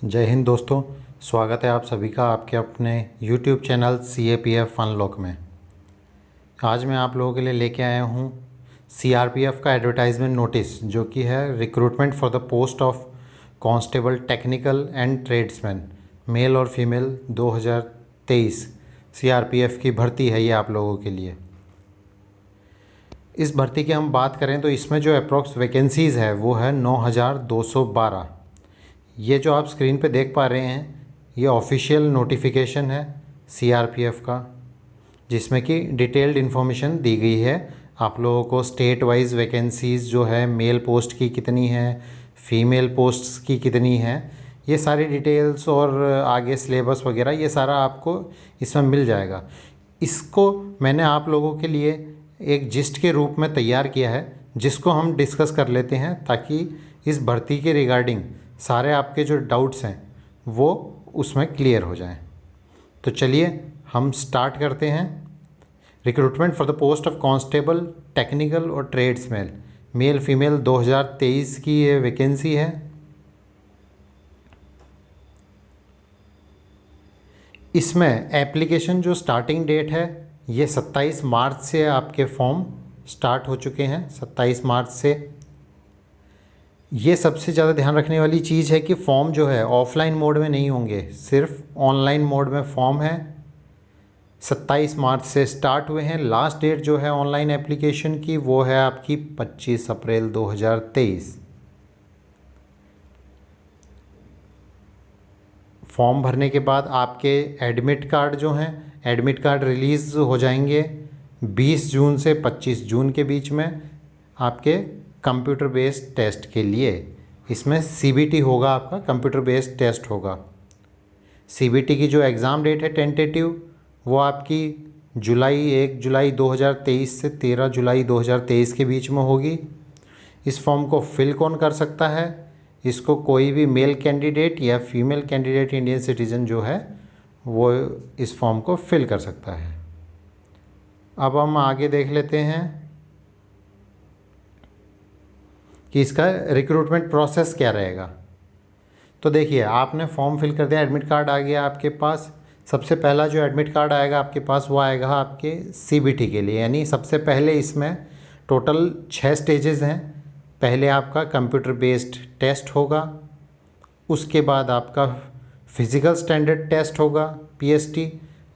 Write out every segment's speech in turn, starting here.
जय हिंद दोस्तों। स्वागत है आप सभी का आपके अपने YouTube चैनल CAPF अनलॉक में। आज मैं आप लोगों के लिए लेके आया हूँ CRPF का एडवर्टाइजमेंट नोटिस, जो कि है recruitment for the post of constable technical and tradesman male और फीमेल 2023। CRPF की भर्ती है ये आप लोगों के लिए। इस भर्ती की हम बात करें तो इसमें जो अप्रॉक्स वैकेंसीज़ है वो है 9212। ये जो आप स्क्रीन पे देख पा रहे हैं ये ऑफिशियल नोटिफिकेशन है CRPF का, जिसमें कि डिटेल्ड इन्फॉर्मेशन दी गई है आप लोगों को। स्टेट वाइज वैकेंसीज़ जो है, मेल पोस्ट की कितनी है, फीमेल पोस्ट्स की कितनी है, ये सारी डिटेल्स और आगे सिलेबस वगैरह ये सारा आपको इसमें मिल जाएगा। इसको मैंने आप लोगों के लिए एक जिस्ट के रूप में तैयार किया है, जिसको हम डिस्कस कर लेते हैं ताकि इस भर्ती के रिगार्डिंग सारे आपके जो डाउट्स हैं वो उसमें क्लियर हो जाएं। तो चलिए हम स्टार्ट करते हैं। Recruitment for the post of constable technical और ट्रेड्समैन मेल फीमेल 2023 की ये वैकेंसी है। इसमें एप्लीकेशन जो स्टार्टिंग डेट है ये 27 मार्च से आपके फॉर्म स्टार्ट हो चुके हैं। 27 मार्च से ये सबसे ज़्यादा ध्यान रखने वाली चीज़ है कि फॉर्म जो है ऑफलाइन मोड में नहीं होंगे, सिर्फ ऑनलाइन मोड में फॉर्म है। 27 मार्च से स्टार्ट हुए हैं। लास्ट डेट जो है ऑनलाइन एप्लीकेशन की वो है आपकी 25 अप्रैल 2023। फॉर्म भरने के बाद आपके एडमिट कार्ड जो हैं, एडमिट कार्ड रिलीज़ हो जाएंगे 20 जून से 25 जून के बीच में आपके कंप्यूटर बेस्ड टेस्ट के लिए। इसमें CBT होगा, आपका कंप्यूटर बेस्ड टेस्ट होगा। CBT की जो एग्ज़ाम डेट है टेंटेटिव वो आपकी 1 जुलाई 2023 से 13 जुलाई 2023 के बीच में होगी। इस फॉर्म को फिल कौन कर सकता है? इसको कोई भी मेल कैंडिडेट या फीमेल कैंडिडेट इंडियन सिटीज़न जो है वो इस फॉर्म को फिल कर सकता है। अब हम आगे देख लेते हैं कि इसका रिक्रूटमेंट प्रोसेस क्या रहेगा। तो देखिए, आपने फॉर्म फिल कर दिया, एडमिट कार्ड आ गया आपके पास। सबसे पहला जो एडमिट कार्ड आएगा आपके पास वो आएगा आपके CBT के लिए। यानी सबसे पहले इसमें टोटल 6 स्टेजेस हैं। पहले आपका कंप्यूटर बेस्ड टेस्ट होगा, उसके बाद आपका फिज़िकल स्टैंडर्ड टेस्ट होगा PST,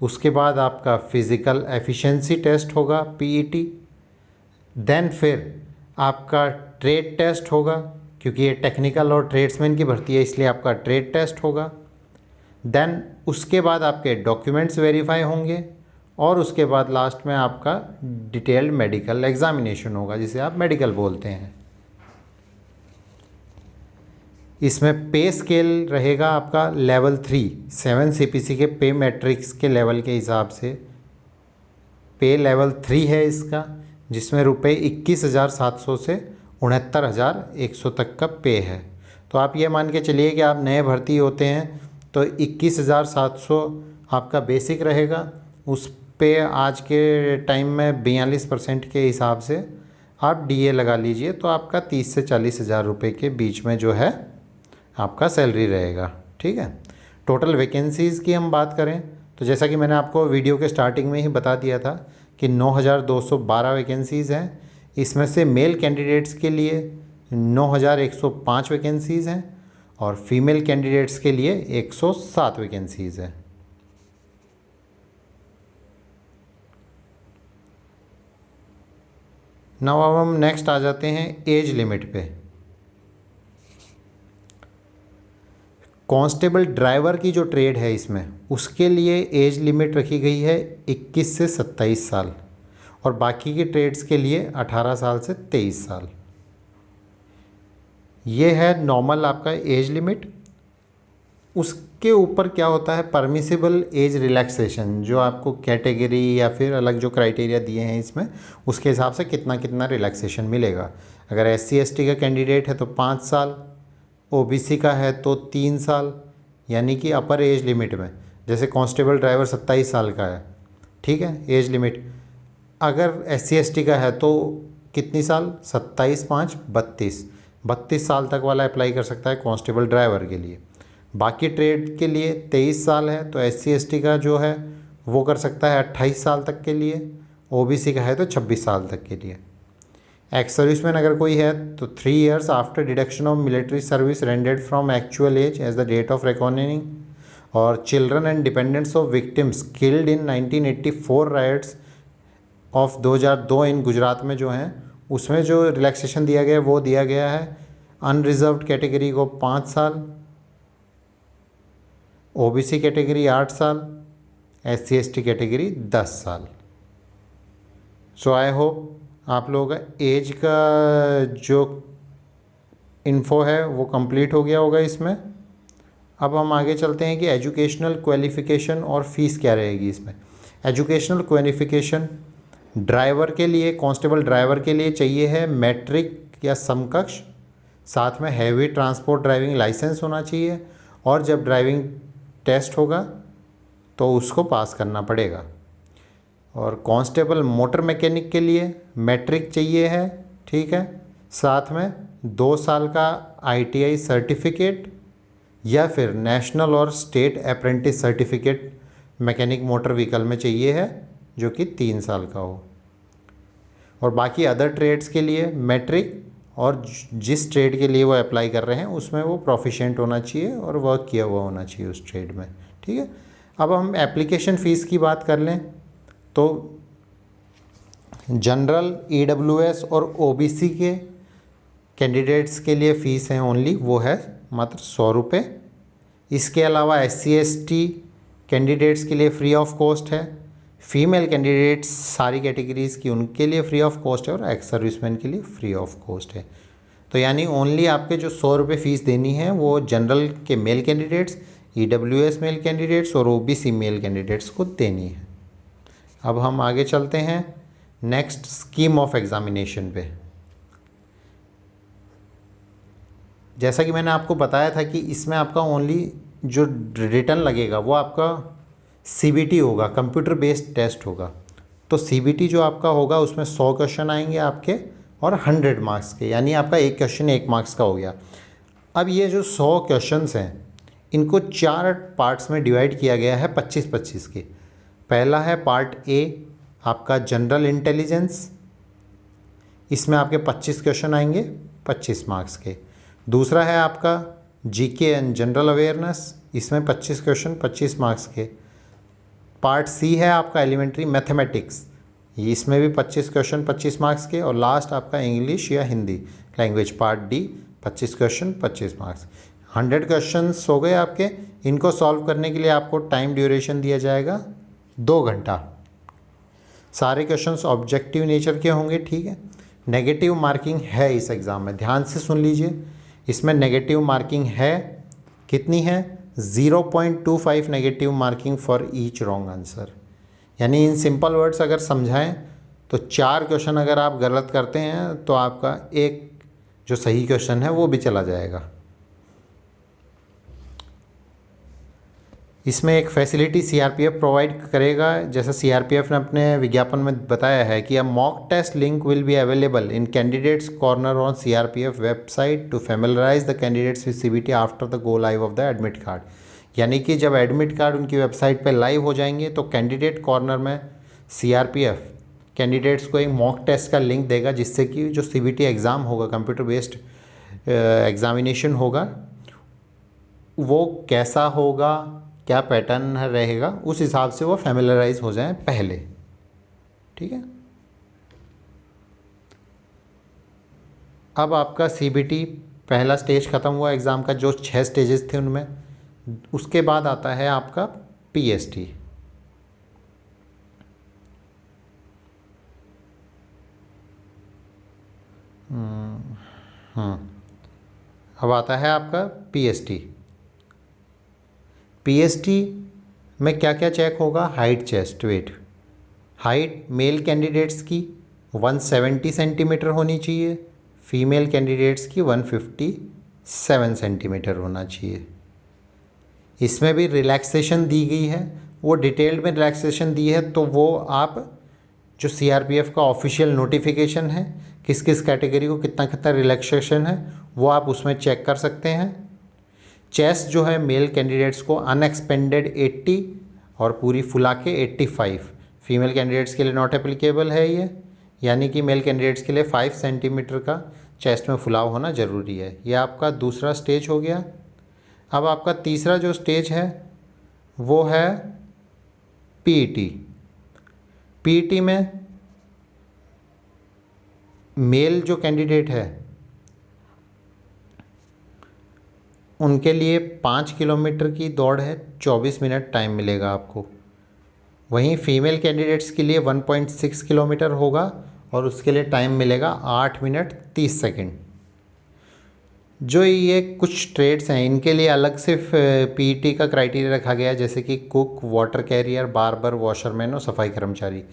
उसके बाद आपका फ़िज़िकल एफिशिएंसी टेस्ट होगा PET, देन फिर आपका ट्रेड टेस्ट होगा, क्योंकि ये टेक्निकल और ट्रेड्समैन की भर्ती है इसलिए आपका ट्रेड टेस्ट होगा। देन उसके बाद आपके डॉक्यूमेंट्स वेरीफाई होंगे और उसके बाद लास्ट में आपका डिटेल्ड मेडिकल एग्जामिनेशन होगा, जिसे आप मेडिकल बोलते हैं। इसमें पे स्केल रहेगा आपका लेवल 3 7 CPC के पे मैट्रिक्स के लेवल के हिसाब से पे लेवल 3 है इसका, जिसमें रुपये 21,700 से 69,100 तक का पे है। तो आप ये मान के चलिए कि आप नए भर्ती होते हैं तो 21,700 आपका बेसिक रहेगा। उस पे आज के टाइम में 42% के हिसाब से आप DA लगा लीजिए, तो आपका 30 से 40,000 रुपये के बीच में जो है आपका सैलरी रहेगा। ठीक है। टोटल वैकेंसीज़ की हम बात करें तो जैसा कि मैंने आपको वीडियो के स्टार्टिंग में ही बता दिया था कि 9212 वैकेंसीज़ हैं। इसमें से मेल कैंडिडेट्स के लिए 9105 वैकेंसीज़ हैं और फीमेल कैंडिडेट्स के लिए 107 वैकेंसीज़ हैं। नाउ अब हम नेक्स्ट आ जाते हैं एज लिमिट पे। कांस्टेबल ड्राइवर की जो ट्रेड है इसमें उसके लिए एज लिमिट रखी गई है 21 से 27 साल और बाकी के ट्रेड्स के लिए 18 साल से 23 साल। ये है नॉर्मल आपका एज लिमिट। उसके ऊपर क्या होता है, परमिसिबल एज रिलैक्सेशन, जो आपको कैटेगरी या फिर अलग जो क्राइटेरिया दिए हैं इसमें उसके हिसाब से कितना कितना रिलैक्सेशन मिलेगा। अगर SC ST का कैंडिडेट है तो 5 साल, OBC का है तो 3 साल, यानी कि अपर एज लिमिट में। जैसे कांस्टेबल ड्राइवर 27 साल का है, ठीक है एज लिमिट। अगर SC ST का है तो कितनी साल, 27 5 32 साल तक वाला अप्लाई कर सकता है कांस्टेबल ड्राइवर के लिए। बाकी ट्रेड के लिए 23 साल है, तो SC/ST का जो है वो कर सकता है 28 साल तक के लिए, OBC का है तो 26 साल तक के लिए। एक्स सर्विसमैन अगर कोई है तो 3 years after deduction of military service rendered from actual age as the date of recording. और children and dependents of victims killed in 1984 riots of 2002 in Gujarat में जो हैं, उसमें जो रिलैक्सेशन दिया गया है वो दिया गया है अनरिजर्व्ड कैटेगरी को 5 साल, OBC कैटेगरी 8 साल, SC/ST कैटेगरी 10 साल। सो आई होप आप लोगों का एज का जो इन्फो है वो कंप्लीट हो गया होगा इसमें। अब हम आगे चलते हैं कि एजुकेशनल क्वालिफ़िकेशन और फीस क्या रहेगी इसमें। एजुकेशनल क्वालिफ़िकेशन ड्राइवर के लिए, कांस्टेबल ड्राइवर के लिए चाहिए है मैट्रिक या समकक्ष, साथ में हैवी ट्रांसपोर्ट ड्राइविंग लाइसेंस होना चाहिए, और जब ड्राइविंग टेस्ट होगा तो उसको पास करना पड़ेगा। और कांस्टेबल मोटर मैकेनिक के लिए मैट्रिक चाहिए है, ठीक है, साथ में 2 साल का ITI सर्टिफिकेट या फिर नेशनल और state apprentice certificate mechanic motor vehicle में चाहिए है जो कि 3 साल का हो। और बाकी अदर ट्रेड्स के लिए मैट्रिक, और जिस ट्रेड के लिए वो अप्लाई कर रहे हैं उसमें वो प्रोफिशिएंट होना चाहिए और वर्क किया हुआ होना चाहिए उस ट्रेड में, ठीक है। अब हम एप्लीकेशन फ़ीस की बात कर लें तो जनरल, EWS और OBC के कैंडिडेट्स के लिए फ़ीस है ओनली, वो है मात्र 100 रुपये। इसके अलावा SC/ST कैंडिडेट्स के लिए फ्री ऑफ कॉस्ट है। फीमेल कैंडिडेट्स सारी कैटेगरीज़ की उनके लिए फ्री ऑफ कॉस्ट है, और एक्स सर्विसमैन के लिए फ्री ऑफ कॉस्ट है। तो यानी ओनली आपके जो 100 रुपये फ़ीस देनी है वो जनरल के male candidates, EWS male candidates और OBC मेल कैंडिडेट्स को देनी है। अब हम आगे चलते हैं नेक्स्ट स्कीम ऑफ एग्ज़ामिनेशन पे। जैसा कि मैंने आपको बताया था कि इसमें आपका ओनली जो रिटर्न लगेगा वो आपका CBT होगा, कंप्यूटर बेस्ड टेस्ट होगा। तो CBT जो आपका होगा उसमें 100 क्वेश्चन आएंगे आपके और 100 मार्क्स के, यानी आपका एक क्वेश्चन 1 मार्क्स का हो गया। अब ये जो 100 क्वेश्चंस हैं इनको 4 पार्ट्स में डिवाइड किया गया है 25-25 के। पहला है पार्ट A आपका जनरल इंटेलिजेंस, इसमें आपके 25 क्वेश्चन आएंगे 25 मार्क्स के। दूसरा है आपका GK एंड जनरल अवेयरनेस, इसमें 25 क्वेश्चन 25 मार्क्स के। पार्ट C है आपका एलिमेंट्री मैथमेटिक्स, इसमें भी 25 क्वेश्चन 25 मार्क्स के। और लास्ट आपका इंग्लिश या Hindi language part D 25 question 25 marks. 100 questions हो गए आपके। इनको सॉल्व करने के लिए आपको टाइम ड्यूरेशन दिया जाएगा 2 घंटा। सारे क्वेश्चंस ऑब्जेक्टिव नेचर के होंगे, ठीक है। नेगेटिव मार्किंग है इस एग्ज़ाम में, ध्यान से सुन लीजिए। इसमें नेगेटिव मार्किंग है, कितनी है? 0.25 negative marking for each wrong answer. यानी इन सिंपल वर्ड्स अगर समझाएं तो 4 क्वेश्चन अगर आप गलत करते हैं तो आपका एक जो सही क्वेश्चन है वो भी चला जाएगा। इसमें एक फैसिलिटी CRPF प्रोवाइड करेगा, जैसा CRPF ने अपने विज्ञापन में बताया है कि a mock test link will be available in candidates corner on CRPF website to familiarize the candidates with CBT after the go live of the admit card. यानी कि जब एडमिट कार्ड उनकी वेबसाइट पे लाइव हो जाएंगे तो candidate corner में CRPF candidates को एक मॉक टेस्ट का लिंक देगा, जिससे कि जो CBT एग्ज़ाम होगा, कंप्यूटर बेस्ड एग्ज़ामिनेशन होगा, वो कैसा होगा, क्या पैटर्न रहेगा, उस हिसाब से वो फैमिलराइज हो जाएं पहले, ठीक है। अब आपका CBT पहला स्टेज ख़त्म हुआ एग्ज़ाम का, जो 6 स्टेजेस थे उनमें। उसके बाद आता है आपका PST। अब आता है आपका PST में क्या क्या चेक होगा? Height, chest, weight. Height male candidates की 170 सेंटीमीटर होनी चाहिए, फीमेल कैंडिडेट्स की 157 सेंटीमीटर होना चाहिए। इसमें भी रिलैक्सेशन दी गई है, वो डिटेल्ड में रिलैक्सेशन दी है, तो वो आप जो CRPF का ऑफिशियल नोटिफिकेशन है किस किस कैटेगरी को कितना कितना रिलैक्सेशन है वो आप उसमें चेक कर सकते हैं। चेस्ट जो है मेल कैंडिडेट्स को अनएक्सपेंडेड 80 और पूरी फुला के 85। फीमेल कैंडिडेट्स के लिए नॉट एप्लीकेबल है ये, यानी कि मेल कैंडिडेट्स के लिए 5 सेंटीमीटर का चेस्ट में फुलाव होना ज़रूरी है। यह आपका दूसरा स्टेज हो गया। अब आपका तीसरा जो स्टेज है वो है पीईटी। पीईटी में मेल जो कैंडिडेट है उनके लिए 5 किलोमीटर की दौड़ है, 24 मिनट टाइम मिलेगा आपको। वहीं फीमेल कैंडिडेट्स के लिए 1.6 किलोमीटर होगा और उसके लिए टाइम मिलेगा 8 मिनट 30 सेकंड। जो ये कुछ ट्रेड्स हैं इनके लिए अलग से पीईटी का क्राइटेरिया रखा गया है, जैसे कि cook, water career, barber, washerman और सफाई कर्मचारी।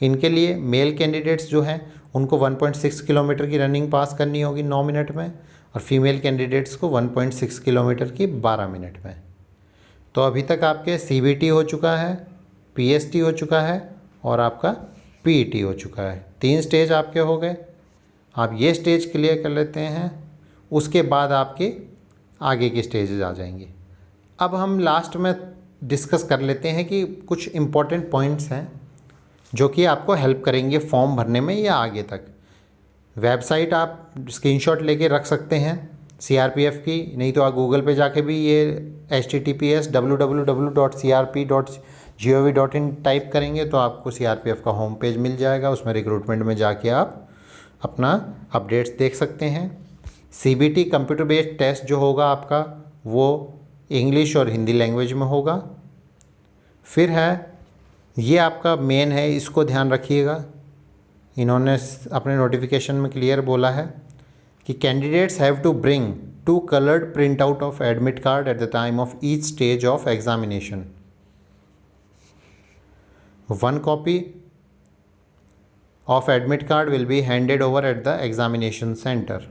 इनके लिए मेल कैंडिडेट्स जो हैं उनको 1.6 किलोमीटर की रनिंग पास करनी होगी 9 मिनट में, और फीमेल कैंडिडेट्स को 1.6 किलोमीटर की 12 मिनट में। तो अभी तक आपके सीबीटी हो चुका है, पीएसटी हो चुका है और आपका पीईटी हो चुका है। 3 स्टेज आपके हो गए। आप ये स्टेज क्लियर कर लेते हैं, उसके बाद आपके आगे के स्टेजेस आ जाएंगे। अब हम लास्ट में डिस्कस कर लेते हैं कि कुछ इम्पॉर्टेंट पॉइंट्स हैं जो कि आपको हेल्प करेंगे फॉर्म भरने में या आगे तक। वेबसाइट आप स्क्रीनशॉट लेके रख सकते हैं सीआरपीएफ की, नहीं तो आप गूगल पे जाके भी ये https://www.crp.gov.in टाइप करेंगे तो आपको सीआरपीएफ का होम पेज मिल जाएगा। उसमें रिक्रूटमेंट में जाके आप अपना अपडेट्स देख सकते हैं। सीबीटी कंप्यूटर बेस्ड टेस्ट जो होगा आपका वो इंग्लिश और हिंदी लैंग्वेज में होगा। फिर है ये आपका मेन है, इसको ध्यान रखिएगा। इन्होंने अपने नोटिफिकेशन में क्लियर बोला है कि candidates have to bring 2 coloured print out of admit card at the time of each stage of examination. 1 copy of admit card will be handed over at the examination centre.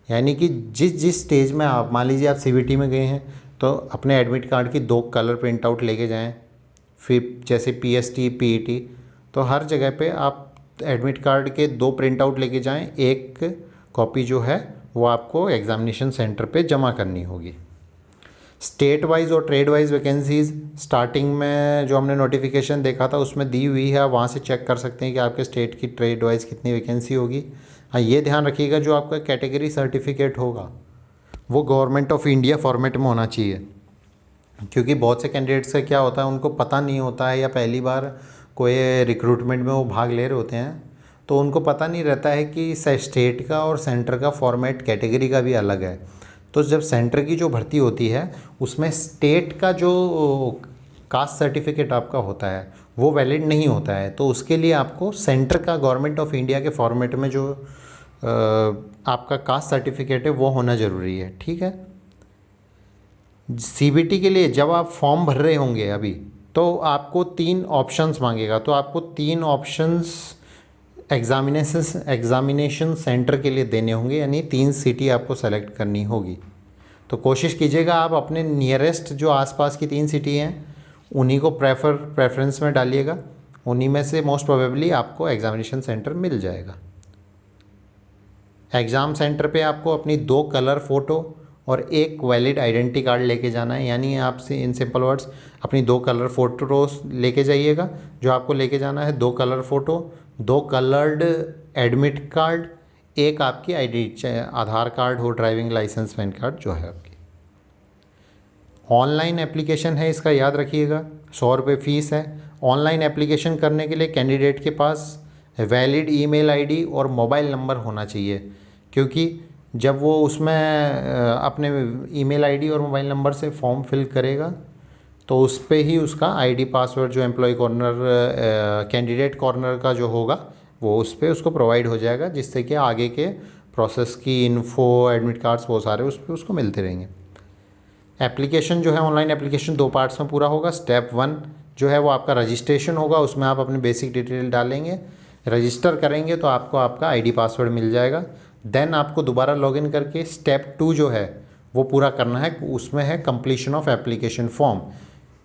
यानी कि जिस stage में आप, मान लीजिए आप CBT में गए हैं तो अपने एडमिट कार्ड की 2 कलर प्रिंट आउट लेके जाएं। फिर जैसे पीएसटी, पीईटी, तो हर जगह पे आप एडमिट कार्ड के 2 प्रिंट आउट लेके जाएं। 1 कॉपी जो है वो आपको एग्जामिनेशन सेंटर पे जमा करनी होगी। स्टेट वाइज और ट्रेड वाइज वैकेंसीज़ स्टार्टिंग में जो हमने नोटिफिकेशन देखा था उसमें दी हुई है, वहाँ से चेक कर सकते हैं कि आपके स्टेट की ट्रेड वाइज कितनी वैकेंसी होगी। हाँ, ये ध्यान रखिएगा जो आपका कैटेगरी सर्टिफिकेट होगा वो गवर्नमेंट ऑफ इंडिया फॉर्मेट में होना चाहिए, क्योंकि बहुत से कैंडिडेट्स का क्या होता है उनको पता नहीं होता है, या पहली बार कोई रिक्रूटमेंट में वो भाग ले रहे होते हैं तो उनको पता नहीं रहता है कि स्टेट का और सेंटर का फॉर्मेट कैटेगरी का भी अलग है। तो जब सेंटर की जो भर्ती होती है उसमें स्टेट का जो कास्ट सर्टिफिकेट आपका होता है वो वैलिड नहीं होता है, तो उसके लिए आपको सेंटर का गवर्नमेंट ऑफ इंडिया के फॉर्मेट में जो आपका कास्ट सर्टिफिकेट है वो होना ज़रूरी है। ठीक है। सीबीटी के लिए जब आप फॉर्म भर रहे होंगे अभी तो आपको 3 ऑप्शंस मांगेगा, तो आपको 3 ऑप्शंस एग्ज़ामिनेशन सेंटर के लिए देने होंगे, यानी 3 सिटी आपको सेलेक्ट करनी होगी। तो कोशिश कीजिएगा आप अपने नियरेस्ट जो आसपास की 3 सिटी हैं उन्हीं को प्रेफरेंस में डालिएगा, उन्हीं में से मोस्ट प्रोबेबली आपको एग्ज़ामिनेशन सेंटर मिल जाएगा। एग्ज़ाम सेंटर पे आपको अपनी 2 कलर फ़ोटो और 1 वैलिड आइडेंटिटी कार्ड लेके जाना है, यानी आपसे इन सिंपल वर्ड्स अपनी 2 कलर फ़ोटोज लेके जाइएगा। जो आपको लेके जाना है 2 colour photo, 2 coloured admit card, 1 आपकी आईडी आधार कार्ड हो, ड्राइविंग लाइसेंस, पैन कार्ड जो है आपकी। ऑनलाइन एप्लीकेशन है, इसका याद रखिएगा, 100 रुपये फ़ीस है। ऑनलाइन एप्लीकेशन करने के लिए कैंडिडेट के पास वैलिड ईमेल आईडी और मोबाइल नंबर होना चाहिए, क्योंकि जब वो उसमें अपने ईमेल आईडी और मोबाइल नंबर से फॉर्म फिल करेगा तो उस पे ही उसका आईडी पासवर्ड जो एम्प्लॉय कॉर्नर कैंडिडेट कॉर्नर का जो होगा वो उस पे उसको प्रोवाइड हो जाएगा, जिससे कि आगे के प्रोसेस की इन्फो, एडमिट कार्ड्स, वो सारे उस पे उसको मिलते रहेंगे। एप्लीकेशन जो है ऑनलाइन एप्लीकेशन 2 पार्ट्स में पूरा होगा। स्टेप 1 जो है वो आपका रजिस्ट्रेशन होगा, उसमें आप अपनी बेसिक डिटेल डालेंगे, रजिस्टर करेंगे तो आपको आपका आईडी पासवर्ड मिल जाएगा। देन आपको दोबारा लॉगिन करके स्टेप 2 जो है वो पूरा करना है, उसमें है कंप्लीशन ऑफ एप्लीकेशन फॉर्म।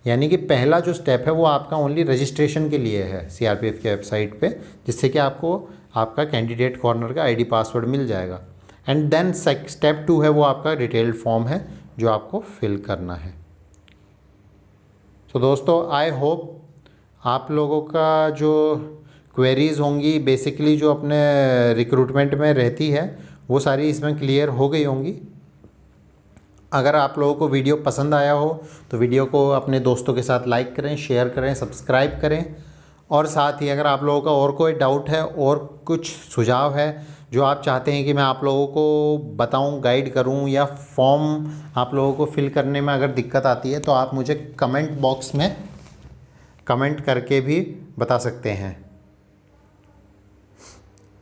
यानी कि पहला जो स्टेप है वो आपका ओनली रजिस्ट्रेशन के लिए है सीआरपीएफ के वेबसाइट पे, जिससे कि आपको आपका कैंडिडेट कॉर्नर का आईडी पासवर्ड मिल जाएगा। एंड देन स्टेप 2 है वो आपका डिटेल्ड फॉर्म है, जो आपको फिल करना है। तो दोस्तों आई होप आप लोगों का जो क्वेरीज़ होंगी बेसिकली जो अपने रिक्रूटमेंट में रहती है वो सारी इसमें क्लियर हो गई होंगी। अगर आप लोगों को वीडियो पसंद आया हो तो वीडियो को अपने दोस्तों के साथ लाइक करें, शेयर करें, सब्सक्राइब करें। और साथ ही अगर आप लोगों का और कोई डाउट है और कुछ सुझाव है जो आप चाहते हैं कि मैं आप लोगों को बताऊं, गाइड करूं, या फॉर्म आप लोगों को फिल करने में अगर दिक्कत आती है तो आप मुझे कमेंट बॉक्स में कमेंट करके भी बता सकते हैं।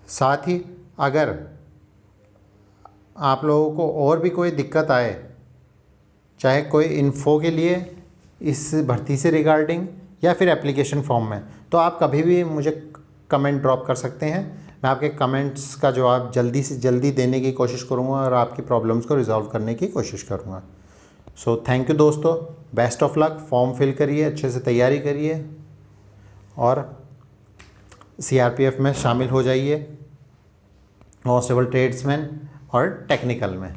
साथ ही अगर आप लोगों को और भी कोई दिक्कत आए, चाहे कोई इन्फो के लिए इस भर्ती से रिगार्डिंग या फिर एप्लीकेशन फॉर्म में, तो आप कभी भी मुझे कमेंट ड्रॉप कर सकते हैं। मैं आपके कमेंट्स का जवाब जल्दी से जल्दी देने की कोशिश करूँगा और आपकी प्रॉब्लम्स को रिजॉल्व करने की कोशिश करूँगा। सो थैंक यू दोस्तों, best of luck. Form fill करिए, अच्छे से तैयारी करिए और CRPF में शामिल हो जाइए, कांस्टेबल ट्रेड्समैन और टेक्निकल में।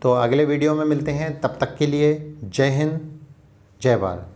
तो अगले वीडियो में मिलते हैं, तब तक के लिए जय हिंद, जय भारत।